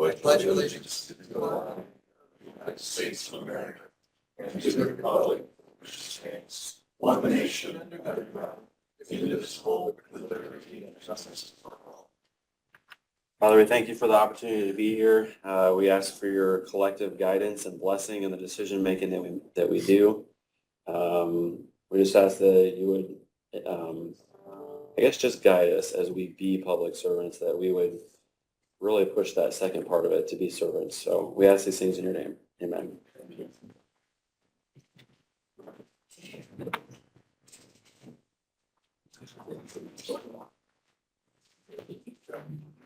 I pledge allegiance to the United States of America and to the republic which stands one nation under God, indivisible, with liberty and justice for all. Father, we thank you for the opportunity to be here. We ask for your collective guidance and blessing in the decision making that we do. We just ask that you would, just guide us as we be public servants, that we would really push that second part of it to be servants. So we ask these things in your name. Amen.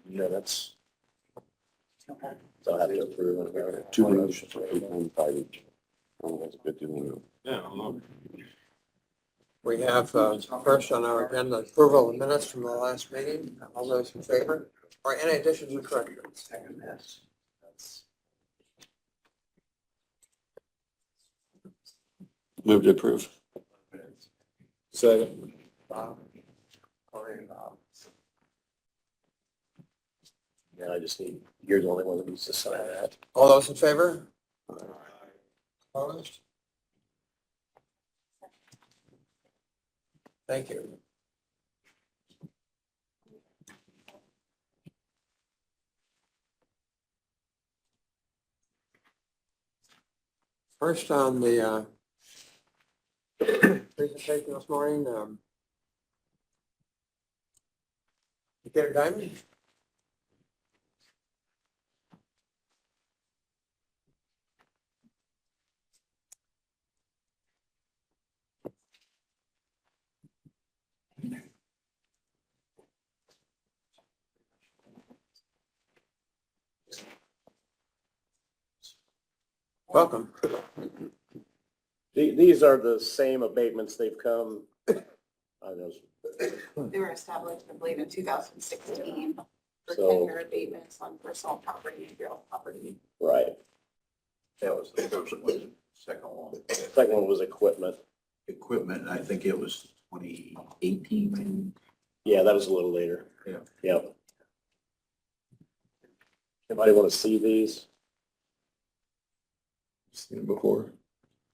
Yeah, that's. They'll have to approve. Two motions. That's a good deal. Yeah, I don't know. We have first on our agenda approval of minutes from the last meeting. All those in favor? Or any additions or corrections? Move to approve. Second. Bob? Corey and Bob. Yeah, you're the only one that needs to sign that. All those in favor? Opposed? Thank you. First on the presentation this morning, Decatur Diamond. Welcome. These are the same abatements they've come. They were established, I believe, in 2016 for So- 10-year abatements on personal property and real property. Right. That was the first one, second one. Second one was equipment. Equipment, and I think it was 2018. Yeah, that was a little later. Yeah. Yep. Anybody want to see these? Seen it before.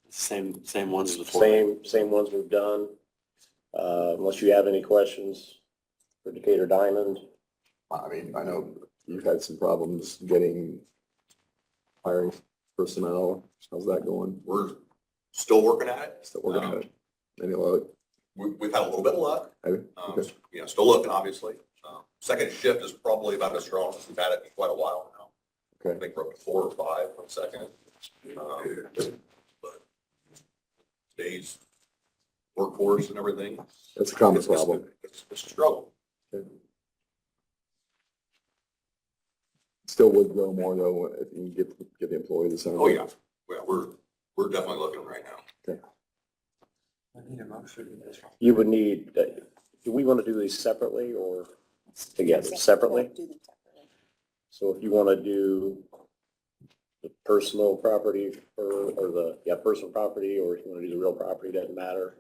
Same ones as before. Same ones we've done. Unless you have any questions for Decatur Diamond. I mean, I know you've had some problems hiring personnel. How's that going? We're still working at it. Still working on it. Any luck? We've had a little bit of luck. Okay. Still looking, obviously. Second shift is probably about as strong as we've had it in quite a while now. I Okay. think we're up to 4 or 5 on second. But today's workforce and everything. That's a common it's- problem. It's a struggle. Still would grow more though if you get the employees. it sounds Oh, like. yeah. Well, we're definitely looking right now. I need a motion. You would need, do we want to do these separately or together? Separately? So if you want to do the personal property personal property, or if you want to do the real property, doesn't matter.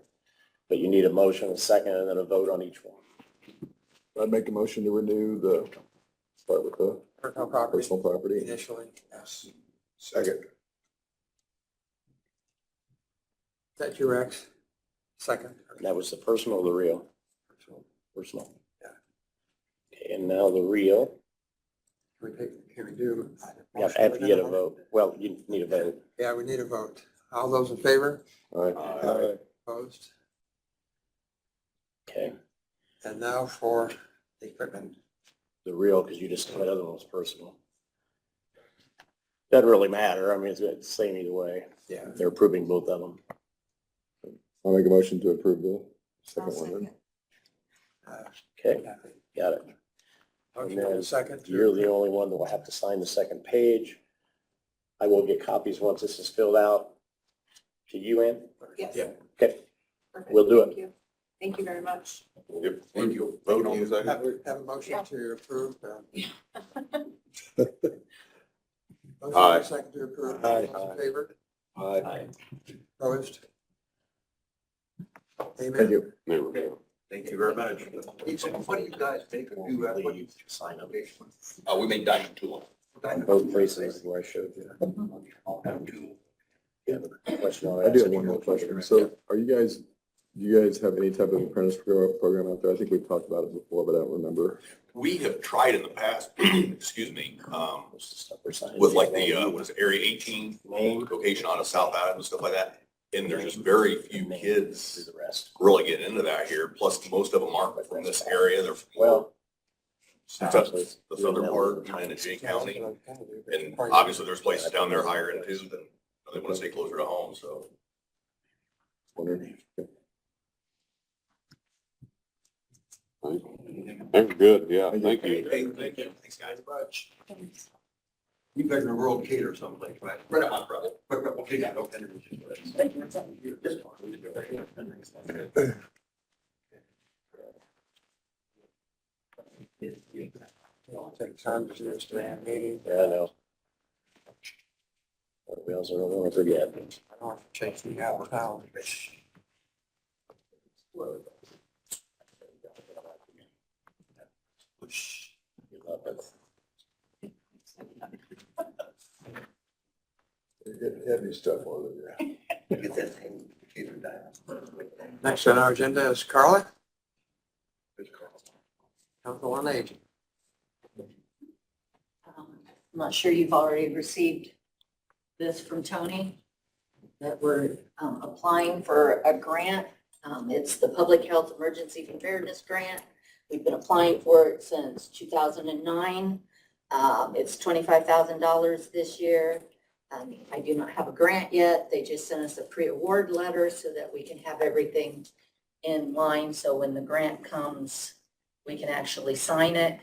But you need a motion, a second, and then a vote on each one. I'd make a motion to start with the Personal property personal property. initially, yes. Is Second. that you, Rex? Second. And that was the personal or the real? Personal. Yeah. Okay, and now the real, Can we do? you have to get a vote. Well, you need a vote. Yeah, we need a vote. All those in favor? All right. Opposed? Okay, And now for the equipment. the real, because you just said the other one was personal. Doesn't really matter. I mean, it's the same either way. Yeah. They're approving both of them. I'll make a motion to approve the second I'll one then. second. Okay, Kathy. got it. Motion and a second. You're the only one that will have to sign the second page. I will get copies once this is filled out. To you, Ann? Yes. Yeah. Okay, Perfect. We'll do it. Thank you. Thank you very much. Thank you. Vote on the second. Have a motion to approve. Motion Aye. and a second to approve. All those in favor? Aye. Opposed? Thank Amen. you. Thank you very much. What do you guys think of Leave, sign them. We made diamond tool. Both places where I showed you. Yeah, the question I do have one more question. So do you guys have any type of apprentice program out there? I think we've talked about it before, but I don't remember. We have tried in the past, excuse me, with like the, what is it, Area 18 location on a South Island and stuff like that. And there's just very few kids The rest. really getting into that here. Plus, most of them aren't from this area. They're from Well. the southern part, kind of Jay County. And obviously, there's places down there higher end too, that they want to stay closer to home, so. Wondering. I'm good, yeah, thank you. Hey, thank you. Thanks, guys. You guys are in rural Decatur or someplace, right? Right on, brother. Okay, yeah, okay. Yeah, I know. We also don't want to forget. You're getting heavy stuff over there. Next on our agenda is Carla. Council on Aging. I'm not sure you've already received this from Tony, that we're applying for a grant. It's the Public Health Emergency Preparedness Grant. We've been applying for it since 2009. It's $25,000 this year. I do not have a grant yet. They just sent us a pre-award letter so that we can have everything in line. So when the grant comes, we can actually sign it.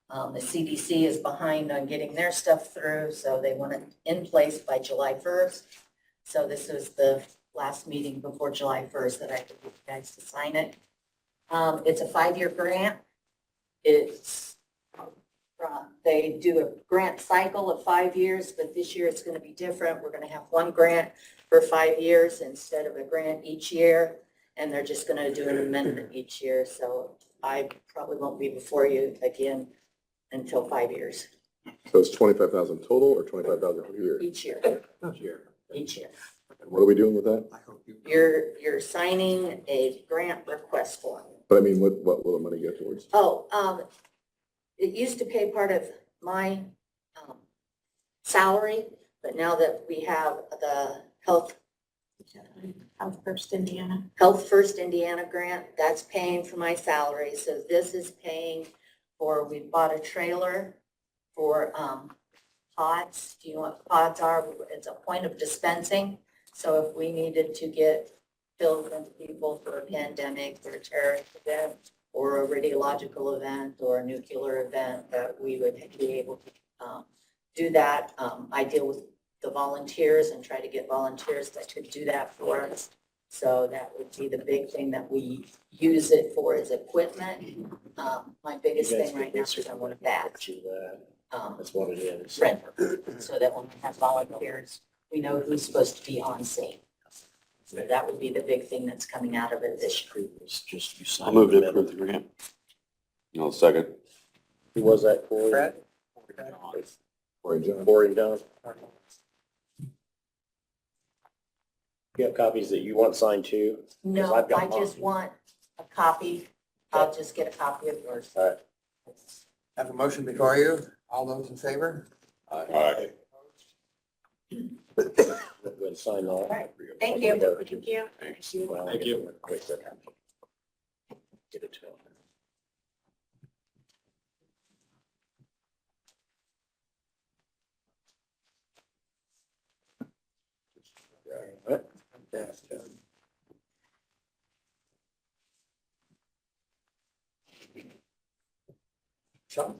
The CDC is behind on getting their stuff through, so they want it in place by July 1st. So this is the last meeting before July 1st that I get you guys to sign it. It's a 5-year grant. They do a grant cycle of 5 years, but this year it's going to be different. We're going to have one grant for 5 years instead of a grant each year, and they're just going to do an amendment each year. So I probably won't be before you again until 5 years, So it's 25,000 total or 25,000 per year? each year, each year. What are we doing with that? You're signing a grant request form. But I mean, what will the money go towards? It used to pay part of my salary, but now that we have the Health First Indiana grant, that's paying for my salary. So this is paying for, we bought a trailer for pods. Do you know what pods are? It's a point of dispensing. So if we needed to get pills into people for a pandemic or a terrorist event, or a radiological event or a nuclear event, that we would be able to do that. I deal with the volunteers and try to get volunteers that could do that for us. So that would be the big thing that we use it for, is equipment. My biggest thing right now is I want to back That's what it is. rent, so that when we have volunteers, we know who's supposed to be on scene. So that would be the big thing that's coming out of it this year. I'll move to approve the grant. I'll second. Who was that, Corey? Fred? Corey John? Corey and Don? You have copies that you want signed too? No, I've got I just mine. want a copy. I'll just get a copy of yours. All right. Have a motion before you. All those in favor? Aye. Go ahead and sign that. All right. Thank you. Thank you. Well, Thank you. wait a second. Get it to him. All right. Sean?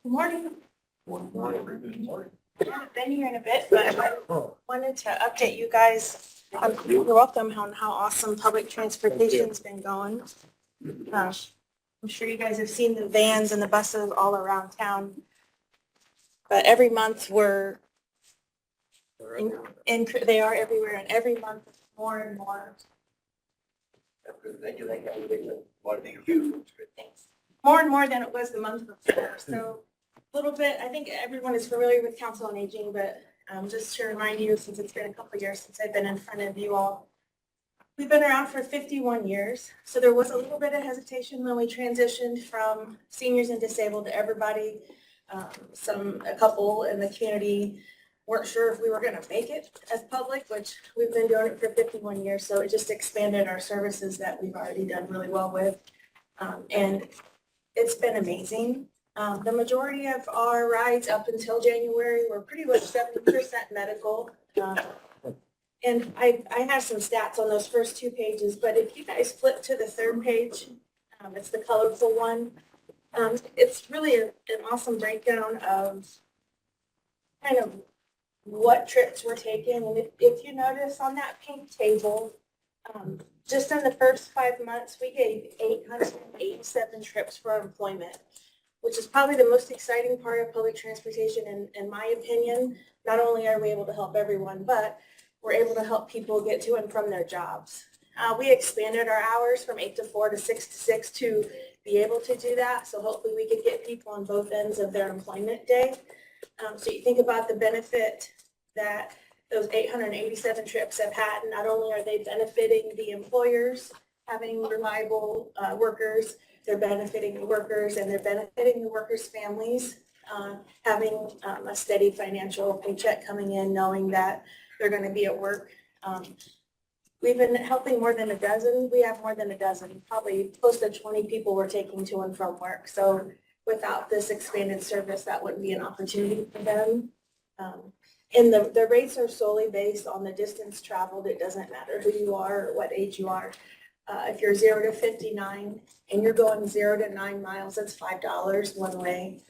Good morning. I haven't been here in a bit, but I wanted to update you guys. You're welcome on how awesome public transportation's been going. I'm sure you guys have seen the vans and the buses all around town. But every month we're, they are everywhere, and every month more and more. Thank you, want to thank you. Thanks. More and more than it was the month before. So a little bit, I think everyone is familiar with Council on Aging, but just to remind you, since it's been a couple of years since I've been in front of you all, we've been around for 51 years. So there was a little bit of hesitation when we transitioned from seniors and disabled to everybody. A couple in the community weren't sure if we were going to make it as public, which we've been doing it for 51 years. So it just expanded our services that we've already done really well with. And it's been amazing. The majority of our rides up until January were pretty much 70% medical. And I have some stats on those first 2 pages, but if you guys flip to the 3rd page, it's the colorful one. It's really an awesome breakdown of kind of what trips were taken. And if you notice on that pink table, just in the first 5 months, we gave 887 trips for employment, which is probably the most exciting part of public transportation in my opinion. Not only are we able to help everyone, but we're able to help people get to and from their jobs. We expanded our hours from 8 to 4 to 6 to 6 to be able to do that. So hopefully we could get people on both ends of their employment day. So you think about the benefit that those 887 trips have had. Not only are they benefiting the employers, having reliable workers, they're benefiting the workers and they're benefiting the workers' families, having a steady financial paycheck coming in, knowing that they're going to be at work. We've been helping more than a dozen. We have more than a dozen, probably close to 20 people we're taking to and from work. So without this expanded service, that wouldn't be an opportunity for them. And the rates are solely based on the distance traveled. It doesn't matter who you are or what age you are. If you're 0 to 59 and you're going 0 to 9 miles, that's $5 one way.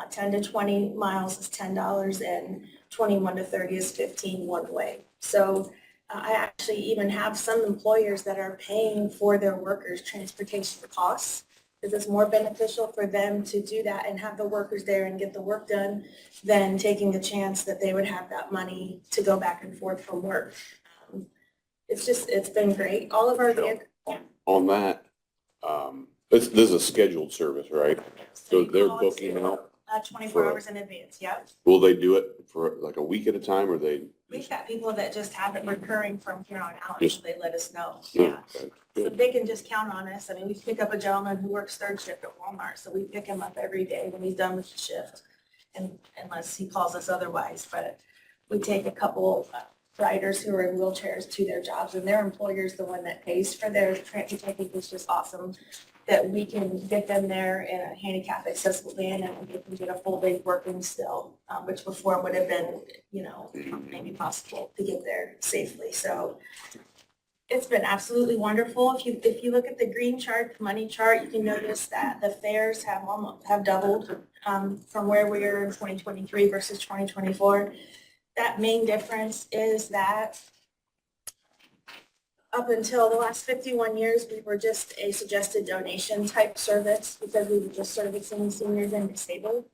10 to 20 miles is $10 and 21 to 30 is $15 one way. So I actually even have some employers that are paying for their workers' transportation costs, because it's more beneficial for them to do that and have the workers there and get the work done than taking the chance that they would have that money to go back and forth from work. It's been great. All of our vehicles. On that, this is a scheduled service, right? So they're booking out. 24 hours in advance, yep. Will they do it for like a week at a time, or they? We've got people that just have it recurring from here on out, Just- so they let us know. Yeah, Yeah. okay, So good. they can just count on us. I mean, we pick up a gentleman who works 3rd shift at Walmart, so we pick him up every day when he's done with the shift, and unless he calls us otherwise. But we take a couple riders who are in wheelchairs to their jobs, and their employer's the one that pays for their transportation. It's just awesome that we can get them there in a handicap accessible van and we can get a full day working still, which before would have been, maybe possible to get there safely. So it's been absolutely wonderful. If you look at the green chart, the money chart, you can notice that the fares have doubled from where we were in 2023 versus 2024. That main difference is that up until the last 51 years, we were just a suggested donation type service because we were just servicing seniors and disabled.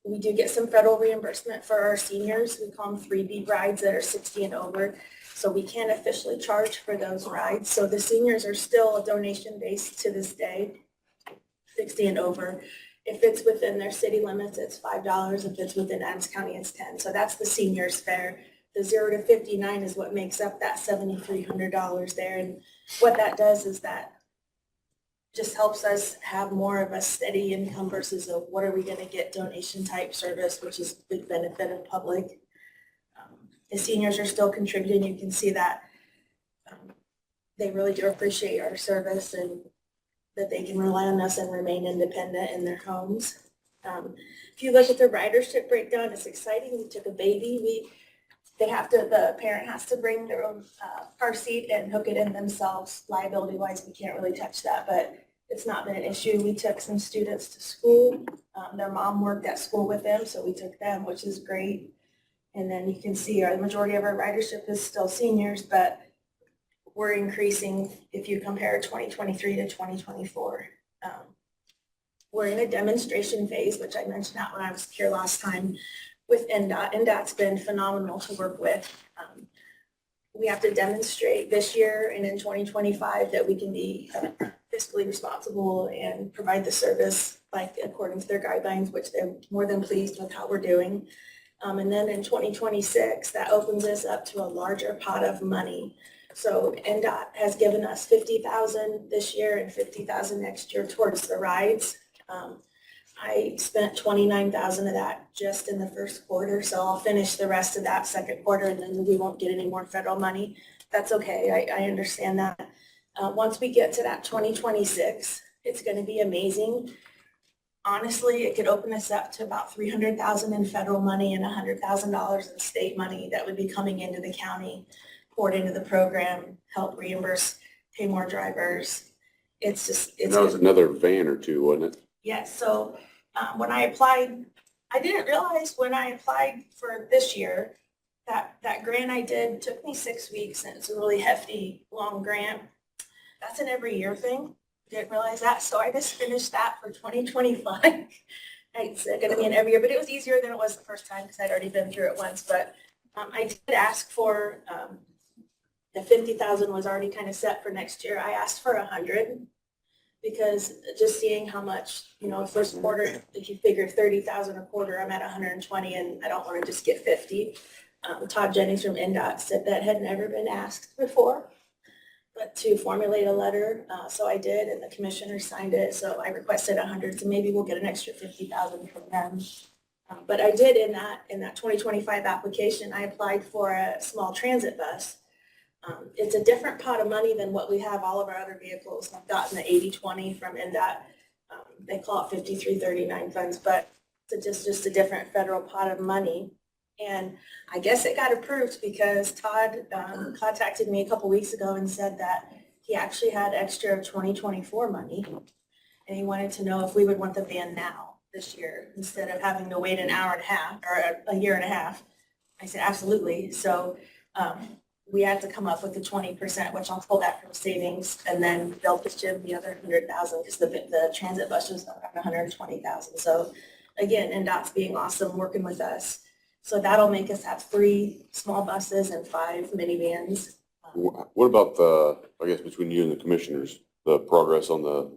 We do get some federal reimbursement for our seniors. We call them 3B rides that are 60 and over. So we can't officially charge for those rides. So the seniors are still a donation based to this day, 60 and over. If it's within their city limits, it's $5. If it's within Adams County, it's $10. So that's the seniors fare. The 0 to 59 is what makes up that $7,300 there. And what that does is that just helps us have more of a steady income versus a what are we going to get donation type service, which is a big benefit of public. The seniors are still contributing. You can see that they really do appreciate our service and that they can rely on us and remain independent in their homes. If you look at the ridership breakdown, it's exciting. We took a baby. The parent has to bring their own car seat and hook it in themselves. Liability wise, we can't really touch that, but it's not been an issue. We took some students to school. Their mom worked at school with them, so we took them, which is great. And then you can see the majority of our ridership is still seniors, but we're increasing if you compare 2023 to 2024. We're in a demonstration phase, which I mentioned that when I was here last time, with NDOT. NDOT's been phenomenal to work with. we have to demonstrate this year and in 2025 that we can be fiscally responsible and provide the service like according to their guidelines, which they're more than pleased with how we're doing. And then in 2026, that opens us up to a larger pot of money. So NDOT has given us 50,000 this year and 50,000 next year towards the rides. I spent 29,000 of that just in the first quarter, so I'll finish the rest of that second quarter and then we won't get any more federal money. That's okay, I understand that. Once we get to that 2026, it's gonna be amazing. Honestly, it could open us up to about 300,000 in federal money and $100,000 in state money that would be coming into the county, poured into the program, help reimburse, pay more drivers. It's just, it's. That was another van or two, wasn't it? Yes, so when I applied, I didn't realize when I applied for this year, that grant I did took me 6 weeks and it's a really hefty, long grant. That's an every year thing. Didn't realize that, so I just finished that for 2025. It's gonna be an every year, but it was easier than it was the first time because I'd already been through it once. But I did ask for, the 50,000 was already kind of set for next year. I asked for 100 because just seeing how much, you know, first quarter, if you figure 30,000 a quarter, I'm at 120 and I don't want to just get 50. Todd Jennings from NDOT said that had never been asked before, but to formulate a letter. So I did, and the commissioner signed it. So I requested 100, so maybe we'll get an extra 50,000 from them. But I did in that 2025 application, I applied for a small transit bus. It's a different pot of money than what we have all of our other vehicles. I've gotten the 80-20 from NDOT. They call it 5339 funds, but it's just a different federal pot of money. And I guess it got approved because Todd contacted me a couple weeks ago and said that he actually had extra 2024 money. And he wanted to know if we would want the van now this year instead of having to wait an hour and a half or a year and a half. I said, absolutely. So we had to come up with the 20%, which I'll pull that from savings, and then they'll pitch in the other 100,000 because the transit bus was around 120,000. So again, NDOT's being awesome working with us. So that'll make us have 3 small buses and 5 minivans. What about the, I guess between you and the commissioners, the progress on the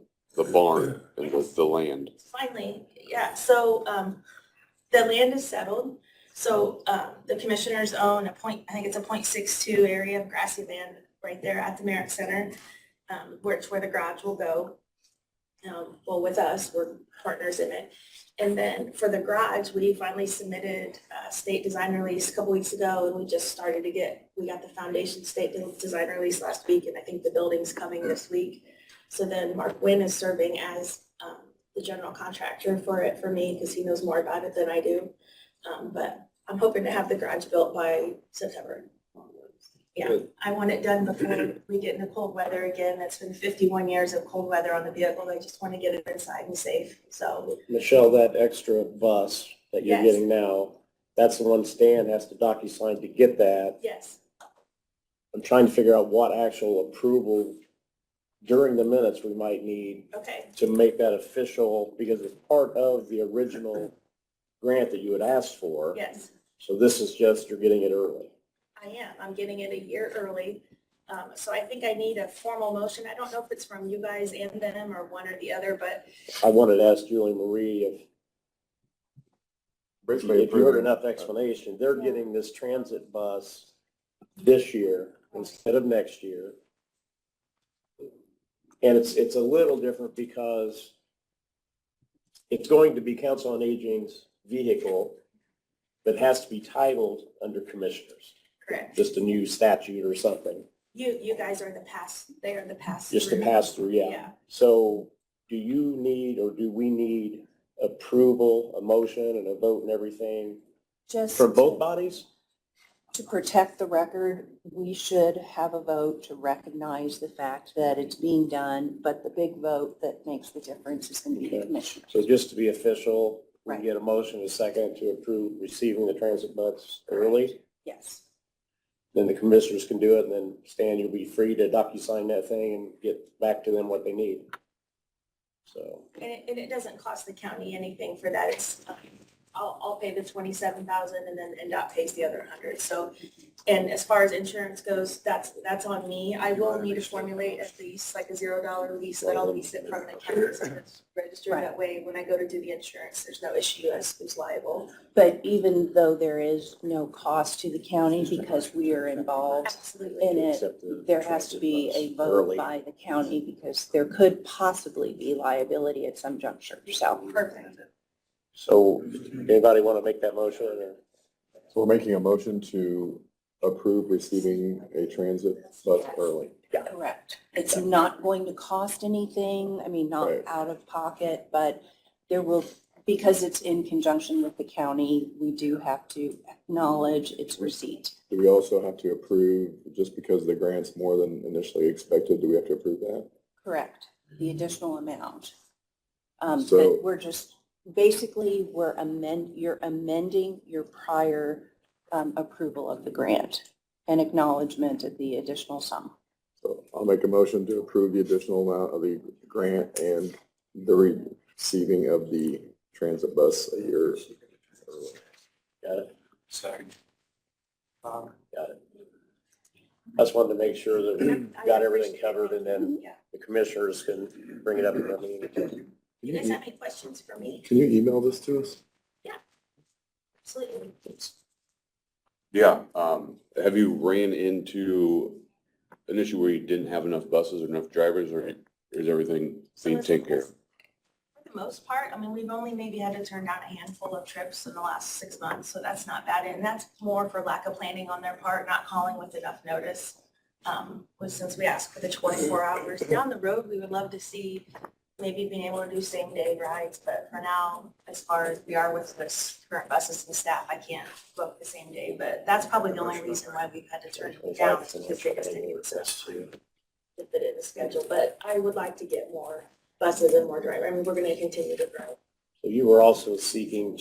barn and the land? Finally, yeah. So the land is settled. So the commissioners own I think it's a 0.62 area of grassy land right there at the Merit Center, where the garage will go. Well, with us, we're partners in it. And then for the garage, we finally submitted a state design release a couple weeks ago, and we just started we got the foundation state design release last week, and I think the building's coming this week. So then Mark Wynn is serving as the general contractor for it for me because he knows more about it than I do. But I'm hoping to have the garage built by September. Yeah, I want it done before we get into cold weather again. It's been 51 years of cold weather on the vehicle. I just want to get it inside and safe, so. Michelle, that extra bus that you're Yes. getting now, that's the one Stan has to DocuSign to get that. Yes, I'm trying to figure out what actual approval during the minutes we might need okay, to make that official, because it's part of the original grant that you had asked for. yes, So this is just, you're getting it early. I am. I'm getting it a year early. So I think I need a formal motion. I don't know if it's from you guys and them or one or the other, but I wanted to ask Julie Marie if you heard enough explanation. They're getting this transit bus this year instead of next year. And it's a little different because it's going to be Council on Aging's vehicle that has to be titled under commissioners. correct. Just a new statute or something, You guys are the they are the pass. just to through. pass through, yeah. Yeah. So do you need, or do we need approval, a motion and a vote and everything Just from both bodies? to protect the record, we should have a vote to recognize the fact that it's being done, but the big vote that makes the difference is going to be the commissioner. So just to be official, we Right. get a motion, a second to approve receiving the transit bus early. Yes. Then the commissioners can do it, and then Stan, you'll be free to DocuSign that thing and get back to them what they need. So, And it doesn't cost the county anything for that. It's I'll pay the 27,000 and then NDOT pays the other 100. So, and as far as insurance goes, that's on me. I will need to formulate at least like a $0 lease that I'll lease it from the county so it's registered. Right. That way, when I go to do the insurance, there's no issue as who's liable. But even though there is no cost to the county because we are involved Absolutely. in it, Except the there has to be a vote early. by the county because there could possibly be liability at some juncture, so. Perfect. So anybody want to make that motion or? So we're making a motion to approve receiving a transit bus early. Correct. It's not going to cost anything, I mean, not Right. out of pocket, but there will, because it's in conjunction with the county, we do have to acknowledge its receipt. Do we also have to approve, just because the grant's more than initially expected, do we have to approve that? Correct, the additional amount. So- But we're just, basically, you're amending your prior approval of the grant and acknowledgement of the additional sum. So I'll make a motion to approve the additional amount of the grant and the receiving of the transit bus a year early. Got it? Second. Got it. I just wanted to make sure that we got everything covered and then Yeah. the commissioners can bring it up in their meeting. You guys have any questions for me? Can you email this to us? Absolutely. Yeah, have you ran into an issue where you didn't have enough buses or enough drivers, or is everything being taken care of? For the most part, I mean, we've only maybe had to turn down a handful of trips in the last 6 months, so that's not bad. And that's more for lack of planning on their part, not calling with enough notice. Since we asked for the 24 hours. Down the road, we would love to see maybe being able to do same day rides, but for now, as far as we are with this current buses and staff, I can't book the same day. But that's probably the only reason why we've had to turn it down, because they just didn't get stuff to fit in the schedule. But I would like to get more buses and more drivers. I mean, we're going to continue to grow. So you were also seeking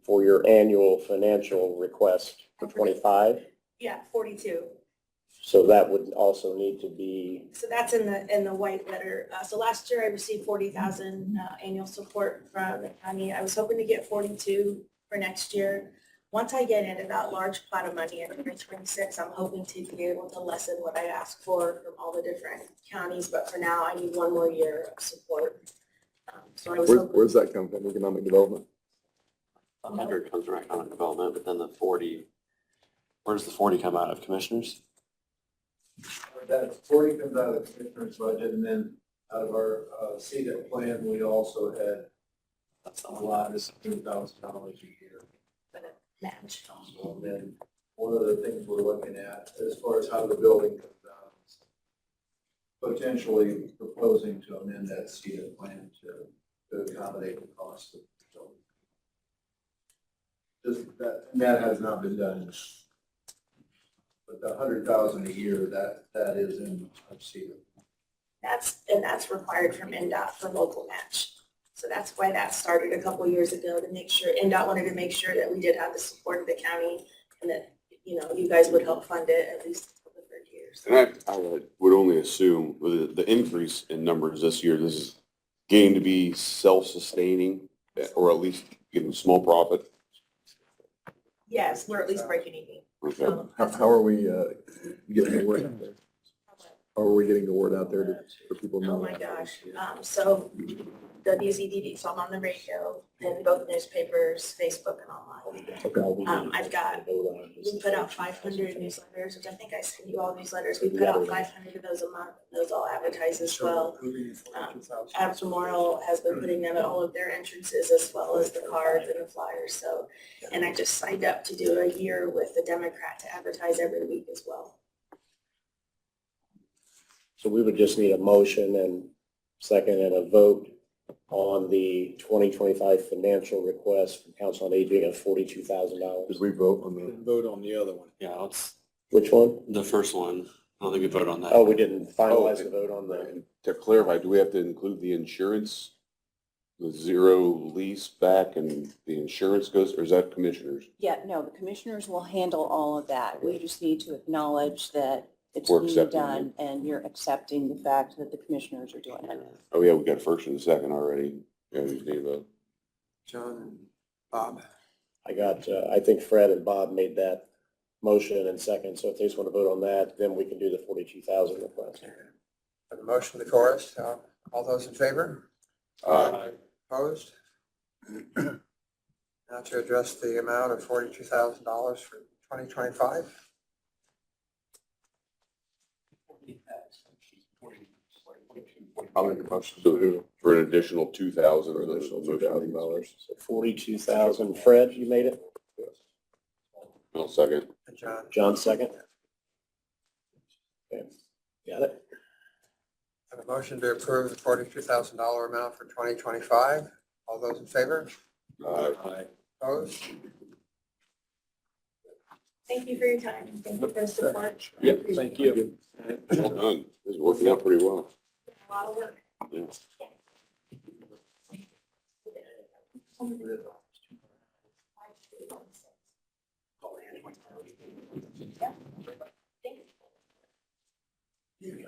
for your annual financial request for 25, Yeah, 42. so that would also need to be, So that's in the white letter. So last year I received 40,000 annual support from the county. I was hoping to get 42 for next year. Once I get into that large pot of money in 2026, I'm hoping to be able to lessen what I ask for from all the different counties. But for now, I need one more year of support. So I was hoping. Where's that come from, economic development? 100 comes from economic development, but then the 40, where does the 40 come out of, commissioners? That 40 comes out of the commissioner's budget, and then out of our CDEP plan, we also had a lot of $2,000 a year. Match. And then one of the things we're looking at, as far as how the building comes out, is potentially proposing to amend that CDEP plan to accommodate the cost of the building. Just that, and that has not been done. But the 100,000 a year, that is in our CDEP. That's required from NDOT for local match. So that's why that started a couple years ago, to make sure, NDOT wanted to make sure that we did have the support of the county and that, you guys would help fund it at least for the 30 years. And I would only assume with the increase in numbers this year, this is getting to be self-sustaining, or at least getting a small profit. Yes, we're at least breaking even. Okay. How are we getting the word out there? How are we getting the word out there for people to know? Oh my gosh. So WZDD, so I'm on the radio and both newspapers, Facebook and online. We put out 500 newsletters, which I think I send you all newsletters. We put out 500 of those a month. Those all advertise as well. Adams Memorial has been putting them at all of their entrances as well as the cards and the flyers. So, and I just signed up to do a year with the Democrat to advertise every week as well. so we would just need a motion and second and a vote on the 2025 financial request from Council on Aging of $42,000. Did we vote on the? Vote on the other one. Yeah, let's, Which one? the first one, I don't think we voted on that. Oh, we didn't finalize the vote on the, To clarify, do we have to include the insurance, the zero lease back and the insurance goes, or is that commissioners? Yeah, no, the commissioners will handle all of that. We just need to acknowledge that it's We're being accepting done and you're accepting the fact that the commissioners are doing it. Oh, yeah, we got a first and a second already. Yeah, we just need a vote. John and Bob. I think Fred and Bob made that motion and second, so if they just want to vote on that, then we can do the 42,000 request. Have a motion before us. All those in favor? Opposed? Now to address the amount of $42,000 for 2025. I'll make a motion So for an additional 2,000 for or an additional $2,000. So 42,000. Fred, you made it? I'll second. And John, John, second? Okay, got it? have a motion to approve the $42,000 amount for 2025. All those in favor? Opposed? Thank you for your time. Thank you for the support. Yeah. Thank you. Well done. This is working out pretty well. A lot of work. Yeah.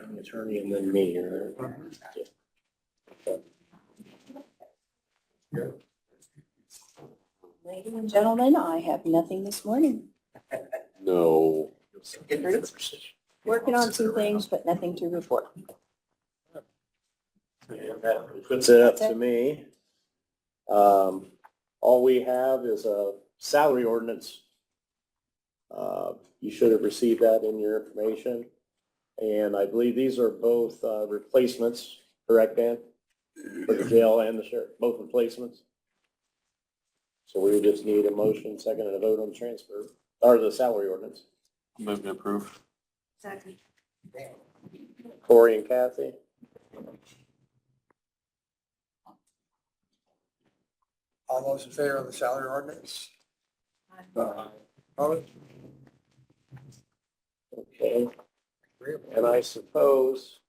I'm an attorney and then me, or? Ladies and gentlemen, I have nothing this morning. No. Working on some things, but nothing to report. And that puts it up to me. All we have is a salary ordinance. You should have received that in your information. And I believe these are both replacements, correct, Dan? For the jail and the sheriff, both replacements. So we would just need a motion, second, and a vote on the transfer, or the salary ordinance. Move to approve. Exactly. Corey and Kathy? All those in favor of the salary ordinance? Opposed? Okay. And I suppose,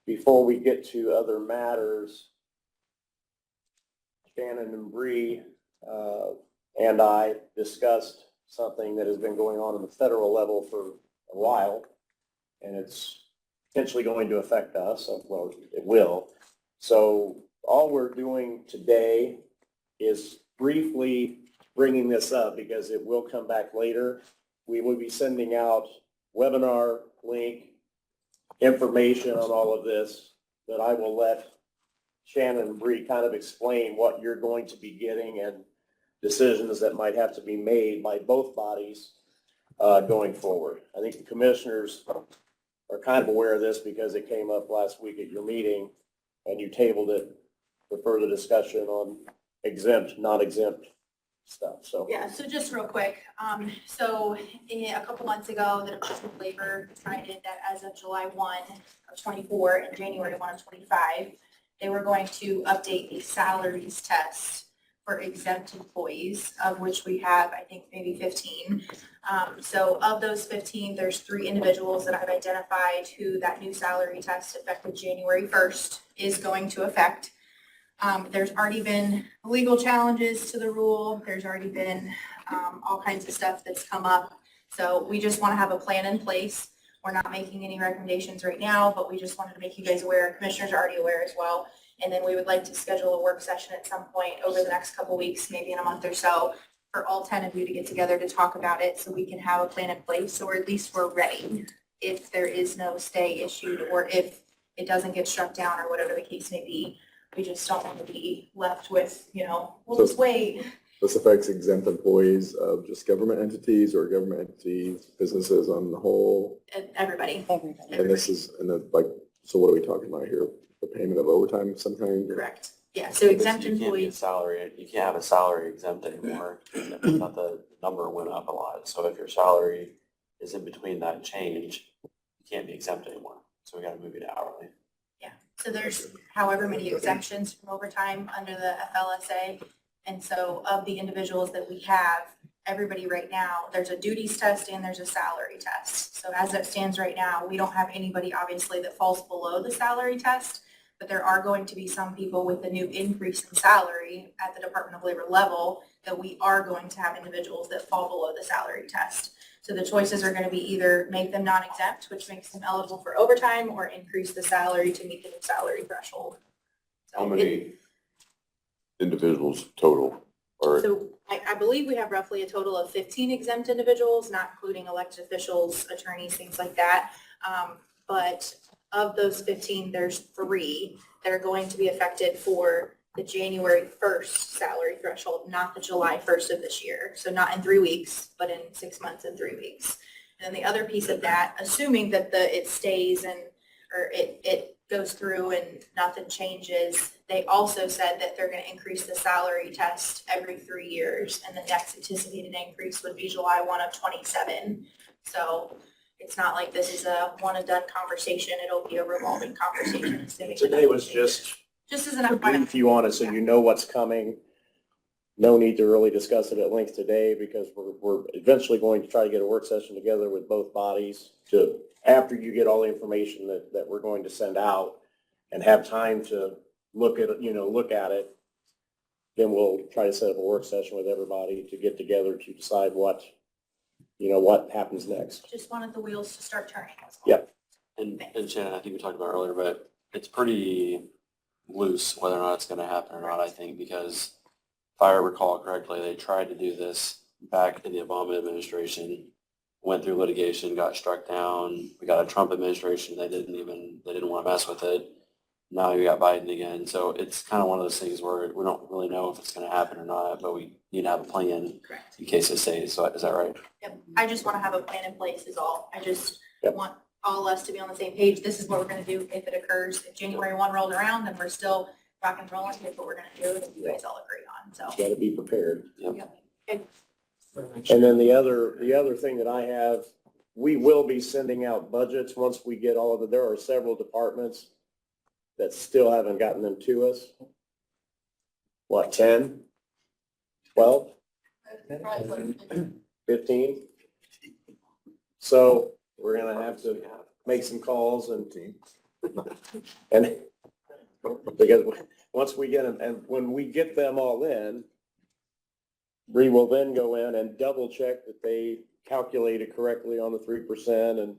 before we get to other matters, Shannon and Bree and I discussed something that has been going on the federal level for a while, and it's potentially going to affect us. Well, it will. So all we're doing today is briefly bringing this up because it will come back later. We will be sending out webinar link information on all of this, that I will let Shannon and Bree kind of explain what you're going to be getting and decisions that might have to be made by both bodies going forward. I think the commissioners are kind of aware of this because it came up last week at your meeting and you tabled it for further discussion on exempt, non-exempt stuff, so. Yeah, so just real quick, a couple months ago, the Department of Labor decided that as of July 1 of 24 and January 1 of 25, they were going to update the salaries test for exempt employees, of which we have, I think, maybe 15. So of those 15, there's 3 individuals that I've identified who that new salary test effective January 1st is going to affect. There's already been legal challenges to the rule. There's already been all kinds of stuff that's come up. So we just want to have a plan in place. We're not making any recommendations right now, but we just wanted to make you guys aware. Commissioners are already aware as well. And then we would like to schedule a work session at some point over the next couple weeks, maybe in a month or so, for all 10 of you to get together to talk about it so we can have a plan in place, or at least we're ready if there is no stay issued or if it doesn't get struck down or whatever the case may be. We just don't want to be left with, we'll just wait. This affects exempt employees of just government entities or government entities, businesses on the whole. Everybody. Everybody. And this is, so what are we talking about here? The payment of overtime of some kind? Correct. Yeah, so exempt You can't be a employees. salary, you can't have a salary exempt anymore. I thought the number went up a lot. So if your salary is in between that change, you can't be exempt anymore. So we got to move you to hourly. So there's however many exemptions from overtime under the FLSA. And so of the individuals that we have, everybody right now, there's a duties test and there's a salary test. So as it stands right now, we don't have anybody obviously that falls below the salary test, but there are going to be some people with the new increase in salary at the Department of Labor level that we are going to have individuals that fall below the salary test. So the choices are going to be either make them non-exempt, which makes them eligible for overtime, or increase the salary to meet the new salary threshold. How many individuals total? Or, So I believe we have roughly a total of 15 exempt individuals, not including elected officials, attorneys, things like that. But of those 15, there's 3 that are going to be affected for the January 1st salary threshold, not the July 1st of this year. So not in 3 weeks, but in 6 months and 3 weeks. And then the other piece of that, assuming that it stays or it goes through and nothing changes, they also said that they're going to increase the salary test every 3 years. And the next anticipated increase would be July 1 of 27. So it's not like this is a one and done conversation. It'll be a revolving conversation. assuming that Today was just as an to FYI. brief you on it so you know what's coming. No need to really discuss it at length today because we're eventually going to try to get a work session together with both bodies to, after you get all the information that we're going to send out and have time to look at it, then we'll try to set up a work session with everybody to get together to decide what happens next. Just wanted the wheels to start turning. That's all. Yep. And Shannon, I think we talked about earlier, but it's pretty loose whether or not it's going to happen or not, I think, because if I recall correctly, they tried to do this back in the Obama administration, went through litigation, got struck down. We got a Trump administration. They didn't want to mess with it. Now you got Biden again. So it's kind of one of those things where we don't really know if it's going to happen or not, but we need to have a plan Correct. in case it stays. So is that right? Yep. I just want to have a plan in place is all. I just Yep. want all us to be on the same page. This is what we're going to do if it occurs. If January 1 rolled around, then we're still rock and rolling. Here's what we're going to do that you guys all agree on. So. Got to be prepared. Yep. And then the other thing that I have, we will be sending out budgets once we get all of it. There are several departments that still haven't gotten them to us. What, 10, 12, 15? So we're going to have to make some calls and because once we get them, and when we get them all in, Bree will then go in and double check that they calculated correctly on the 3% and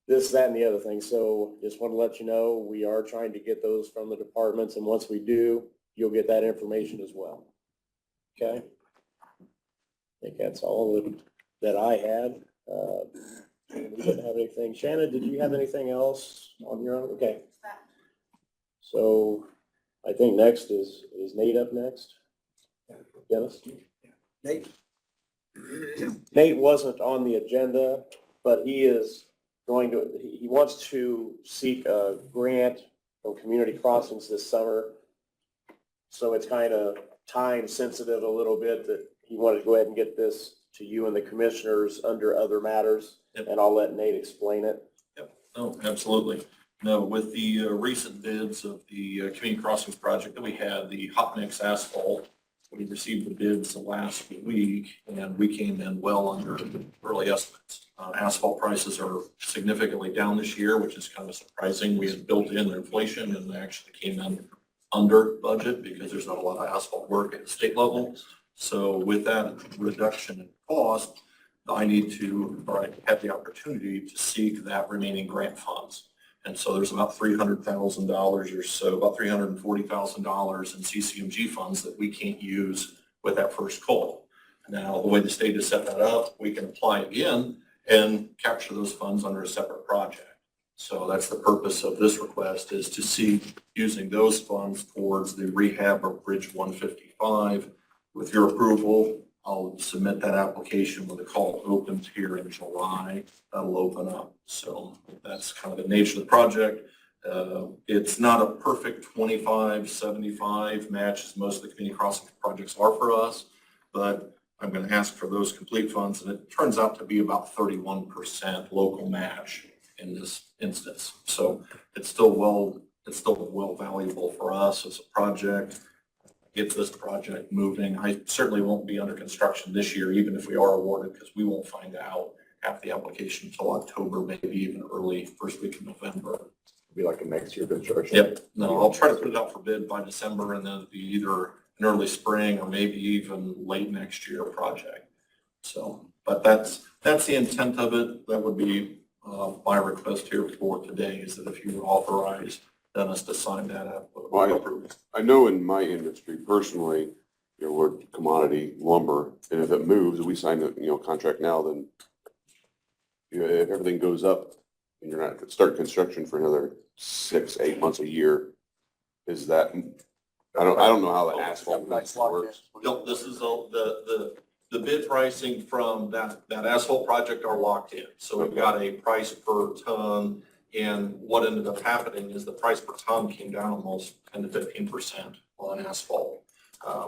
this, that, and the other thing. So just want to let you know, we are trying to get those from the departments, and once we do, you'll get that information as well. Okay? I think that's all that I had. We didn't have anything. Shannon, did you have anything else on your own? Okay. So I think next is Nate up next? Dennis? Nate wasn't on the agenda, but he wants to seek a grant from Community Crossings this summer. So it's kind of time sensitive a little bit that he wanted to go ahead and get this to you and the commissioners under other matters. Yep. And I'll let Nate explain it. Oh, absolutely. No, with the recent bids of the Community Crossings project that we had, the hot mix asphalt, we received the bids last week and we came in well under early estimates. Asphalt prices are significantly down this year, which is kind of surprising. We had built in inflation and actually came in under budget because there's not a lot of asphalt work at the state level. So with that reduction in cost, I need to, or I have the opportunity to seek that remaining grant funds. And so there's about $300,000 or so, about $340,000 in CCMG funds that we can't use with that first call. Now, the way the state has set that up, we can apply again and capture those funds under a separate project. So that's the purpose of this request, is to see using those funds towards the rehab of Bridge 155. With your approval, I'll submit that application when the call opens here in July. That'll open up. So that's kind of the nature of the project. It's not a perfect 25-75 match as most of the community crossing projects are for us, but I'm going to ask for those complete funds, and it turns out to be about 31% local match in this instance. So it's still well valuable for us as a project. Get this project moving. I certainly won't be under construction this year, even if we are awarded, because we won't find out after the application until October, maybe even early first week of November. It'll be like a next year construction. Yep. No, I'll try to put it out for bid by December, and then it'll be either an early spring or maybe even late next year project. So, but that's the intent of it. That would be my request here for today, is that if you authorize Dennis to sign that up. Well, I know in my industry personally, you know, we're commodity lumber, and if it moves, we sign a, you know, contract now, then you know, if everything goes up and you're not start construction for another 6, 8 months, a year, is that, I don't know how the asphalt business works. No, this is all, the bid pricing from that asphalt project are locked in. So we've got a price per ton, and what ended up happening is the price per ton came down almost 10 to 15% on asphalt.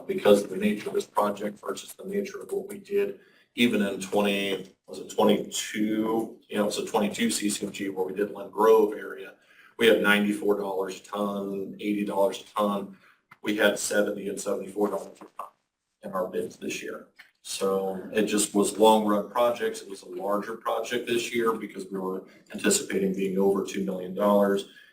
Because of the nature of this project versus the nature of what we did, even in 22, you know, it's a 22 CCMG where we did Lynn Grove area. We had $94 a ton, $80 a ton. We had $70 and $74 a ton in our bids this year. So it just was long run projects. It was a larger project this year because we were anticipating being over $2 million.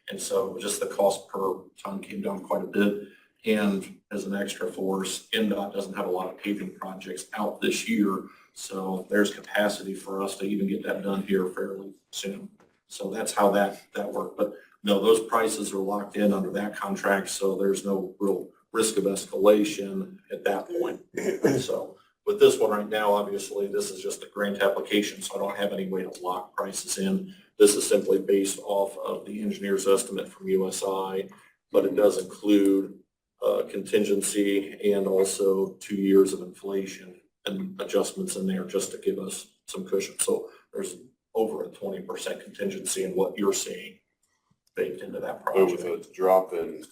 And so just the cost per ton came down quite a bit. And as an extra force, NDOT doesn't have a lot of paving projects out this year. So there's capacity for us to even get that done here fairly soon. So that's how that worked. But no, those prices are locked in under that contract. So there's no real risk of escalation at that point. So with this one right now, obviously, this is just a grant application. So I don't have any way to lock prices in. This is simply based off of the engineer's estimate from USI, but it does include contingency and also 2 years of inflation and adjustments in there just to give us some cushion. So there's over a 20% contingency in what you're seeing baked into that But with project. a drop in,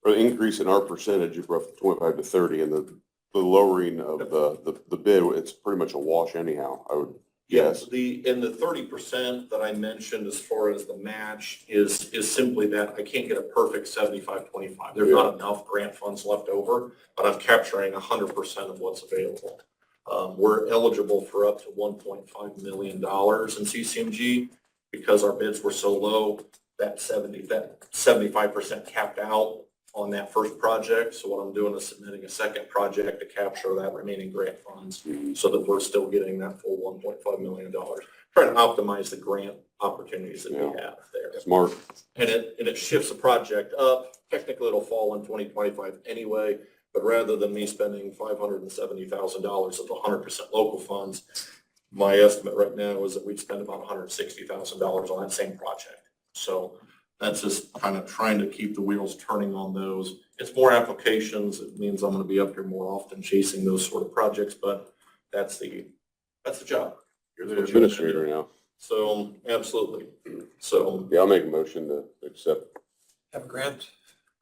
or the increase in our percentage, you brought from 25 to 30, and the lowering of the bid, it's pretty much a wash anyhow, I would guess. The 30% that I mentioned as far as the match is simply that I can't get a perfect 75-25. There's not enough grant funds left over, but I'm capturing 100% of what's available. We're eligible for up to $1.5 million in CCMG because our bids were so low. That 75% capped out on that first project. So what I'm doing is submitting a second project to capture that remaining grant funds so that we're still getting that full $1.5 million. Trying to optimize the grant opportunities that we have there. Smart. And it shifts the project up. Technically, it'll fall in 2025 anyway, but rather than me spending $570,000 of the 100% local funds, my estimate right now is that we'd spend about $160,000 on that same project. So that's just kind of trying to keep the wheels turning on those. It's more applications. It means I'm going to be up here more often chasing those sort of projects, but that's the job. You're the administrator now. So absolutely. So Yeah, I'll make a motion to accept. Have a grant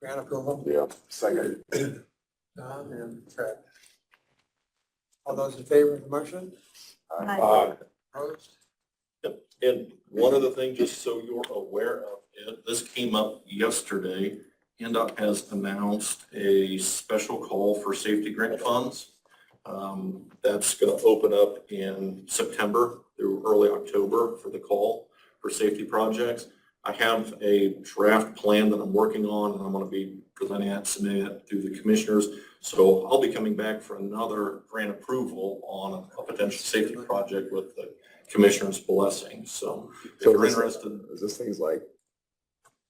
approval. Yeah. Second. Don and Fred. All those in favor of the motion? Opposed? And one other thing, just so you're aware of it, this came up yesterday. NDOT has announced a special call for safety grant funds. That's going to open up in September through early October for the call for safety projects. I have a draft plan that I'm working on, and I'm going to be presenting that, submitting that through the commissioners. So I'll be coming back for another grant approval on a potential safety project with the commissioner's blessing. So if you're interested, Is this things like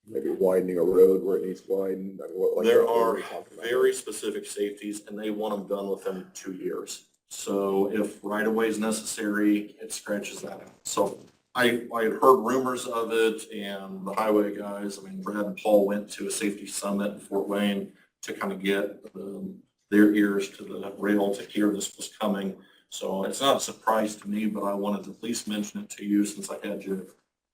maybe widening a road where it needs widened? I mean, what, like, there what are we talking about? very specific safeties, and they want them done within 2 years. So if right of way is necessary, it scratches that out. So I had heard rumors of it, and the highway guys, I mean, Brad and Paul went to a safety summit in Fort Wayne to kind of get their ears to the rail to hear this was coming. So it's not a surprise to me, but I wanted to at least mention it to you since I had you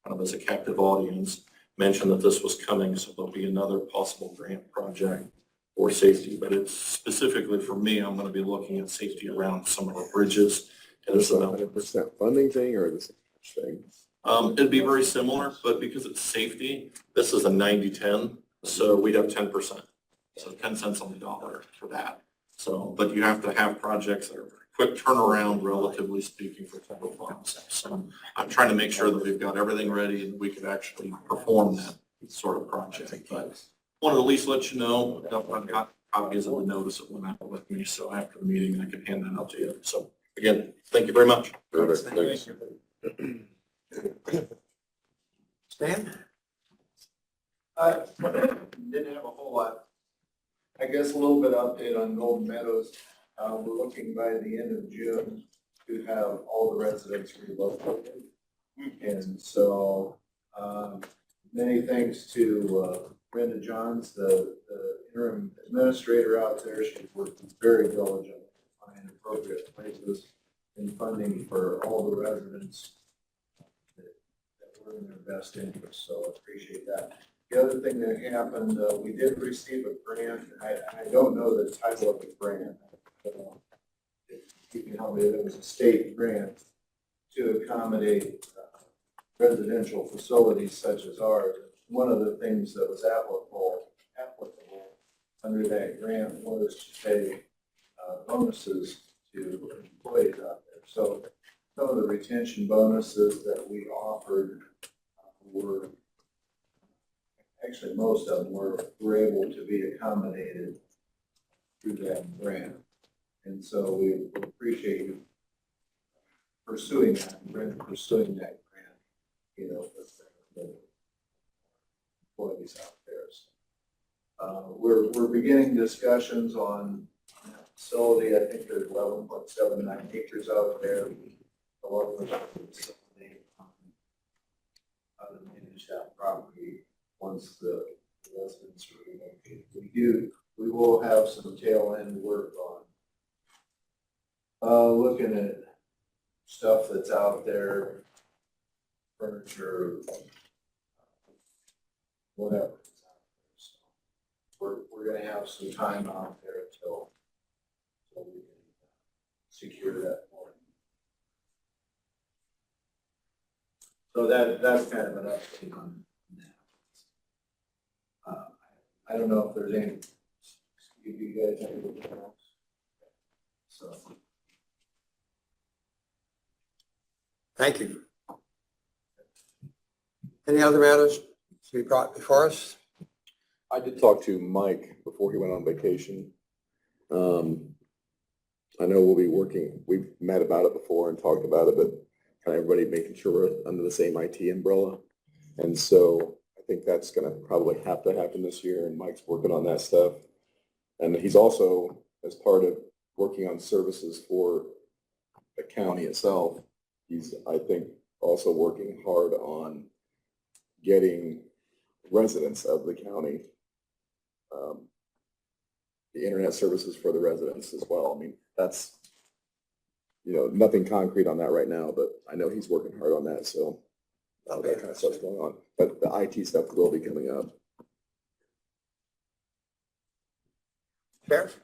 kind of as a captive audience, mention that this was coming. So there'll be another possible grant project for safety, but it's specifically for me, I'm going to be looking at safety around some of our bridges. And Is it's this a about 100% funding thing or is this a thing? it'd be very similar, but because it's safety, this is a 90-10, so we'd have 10%. So 10 cents on the dollar for that. So, but you have to have projects that are quick turnaround, relatively speaking, for federal funds. So I'm trying to make sure that we've got everything ready and we could actually perform that sort of project. But wanted to at least let you know, I've got copies of the notice that went out with me, so after the meeting, I can hand that out to you. So again, thank you very much. Perfect, thanks. Stan? Didn't have a whole lot. I guess a little bit of update on Golden Meadows. We're looking by the end of June to have all the residents relocated. And so, many thanks to Brenda Johns, the interim administrator out there. She's worked very diligently to find appropriate places and funding for all the residents that were in their best interest. So I appreciate that. The other thing that happened, we did receive a grant. I don't know the title of the grant. If you can help me, it was a state grant to accommodate residential facilities such as ours. One of the things that was applicable under that grant was to pay bonuses to employees out there. So some of the retention bonuses that we offered were, actually most of them were able to be accommodated through that grant. And so we appreciate you pursuing that, and pursuing that grant, you know, with the employees out there. So, we're beginning discussions on that facility. I think there's 11.79 acres out there. A lot of facility, how to manage that property once the residents are relocated. We will have some tail end work on looking at stuff that's out there, furniture, whatever is out there. So we're gonna have some time out there until we can secure that for them. So that's kind of an update on that. I don't know if there's any, if you guys have anything else. So. Thank you. Any other matters to be brought before us? I did talk to Mike before he went on vacation. I know we'll be working, we've met about it before and talked about it, but kind of everybody making sure we're under the same IT umbrella. And so I think that's gonna probably have to happen this year, and Mike's working on that stuff. And he's also, as part of working on services for the county itself, he's, I think, also working hard on getting residents of the county the internet services for the residents as well. I mean, that's, you know, nothing concrete on that right now, but I know he's working hard on that, so that kind of stuff's going on. But the IT stuff will be coming up. Sheriff?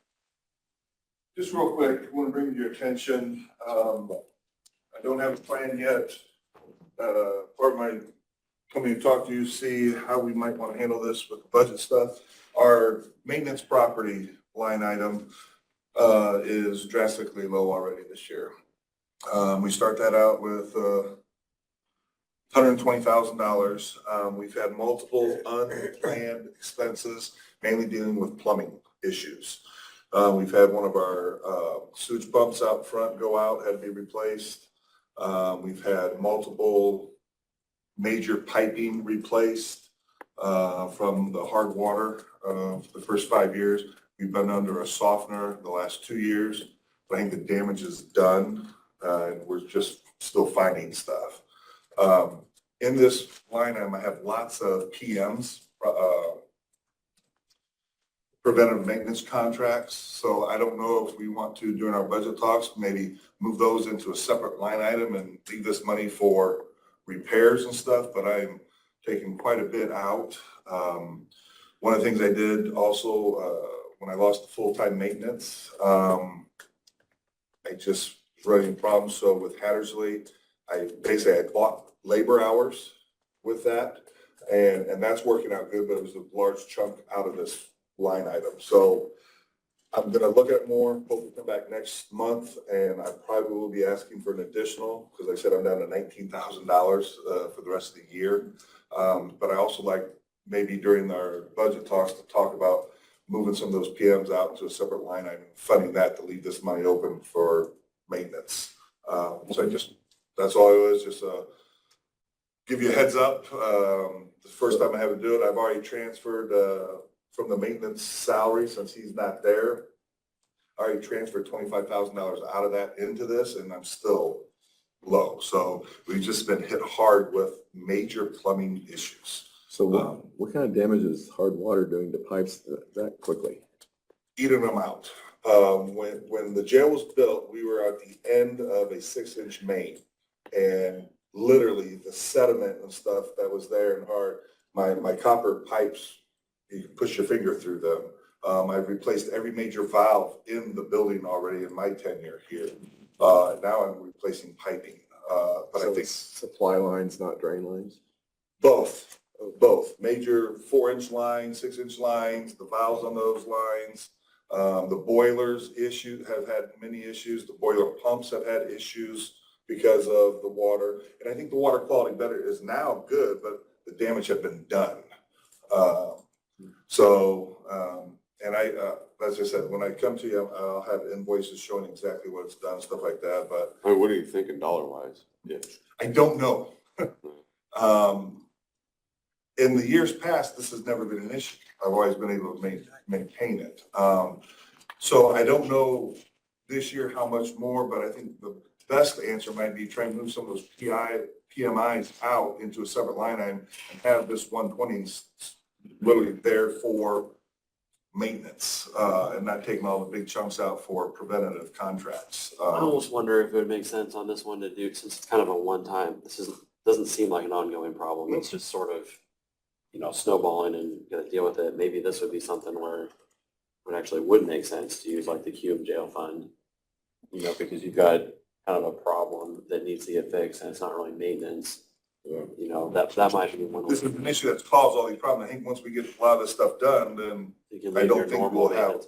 Just real quick, I want to bring to your attention, I don't have a plan yet. Part of my coming to talk to you, see how we might want to handle this with the budget stuff. Our maintenance property line item is drastically low already this year. We start that out with $120,000. We've had multiple unplanned expenses, mainly dealing with plumbing issues. We've had one of our sewage pumps out front go out, had to be replaced. We've had multiple major piping replaced from the hard water the first 5 years. We've been under a softener the last 2 years. I think the damage is done, and we're just still finding stuff. In this line item, I have lots of PMs, preventive maintenance contracts. So I don't know if we want to, during our budget talks, maybe move those into a separate line item and leave this money for repairs and stuff, but I'm taking quite a bit out. One of the things I did also, when I lost the full-time maintenance, I just was running problems. So with Hattersley, I bought labor hours with that, and that's working out good, but it was a large chunk out of this line item. So I'm gonna look at it more, hopefully come back next month, and I probably will be asking for an additional, because I said I'm down to $19,000 for the rest of the year. But I also like maybe during our budget talks to talk about moving some of those PMs out into a separate line item, funding that to leave this money open for maintenance. So that's all it was, just give you a heads up, the first time I had to do it, I've already transferred, from the maintenance salary since he's not there. I already transferred $25,000 out of that into this and I'm still low. So we've just been hit hard with major plumbing issues. So what kind of damage is hard water doing to pipes that quickly? Eating them out. When the jail was built, we were at the end of a 6-inch main. And literally the sediment and stuff that was there and hard, my copper pipes, you can push your finger through them. I've replaced every major valve in the building already in my tenure here. Now I'm replacing piping. But So I think it's supply lines, not drain lines? both. Major 4-inch lines, 6-inch lines, the valves on those lines. The boilers have had many issues. The boiler pumps have had issues because of the water. And I think the water quality is now good, but the damage had been done. And as I said, when I come to you, I'll have invoices showing exactly what it's done, stuff like that, but I mean, what are you thinking dollar-wise? Yeah. I don't know. In the years past, this has never been an issue. I've always been able to maintain it. So I don't know this year how much more, but I think the best answer might be try and move some of those PMIs out into a separate line item and have this 120 literally there for maintenance, and not taking all the big chunks out for preventative contracts. I almost wonder if it would make sense on this one to do, since it's kind of a one-time, doesn't seem like an ongoing problem. It's just sort of, snowballing and you gotta deal with it. Maybe this would be something where it actually would make sense to use like the Cube Jail Fund, because you've got kind of a problem that needs to get fixed and it's not really maintenance. That might be one. This is an issue that's caused all these problems. I think once we get a lot of this stuff done, then I don't think we'll have,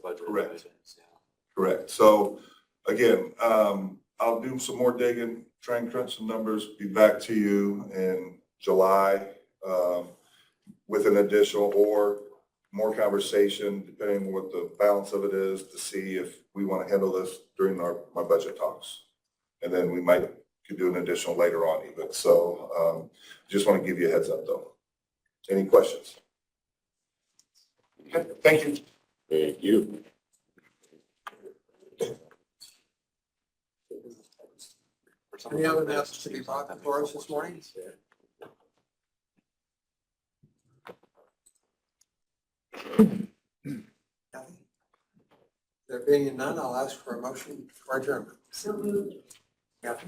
correct. So again, I'll do some more digging, try and crunch some numbers, be back to you in July with an additional or more conversation, depending on what the balance of it is, to see if we want to handle this during my budget talks. And then we could do an additional later on even. So just want to give you a heads up though. Any questions? Okay, thank you. Thank you. Any other announcements to be brought before us this morning? Nothing. There being none, I'll ask for a motion for adjournment. So moved. Kathy,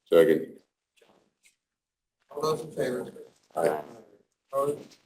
Second. all those in favor? Aye. Opposed?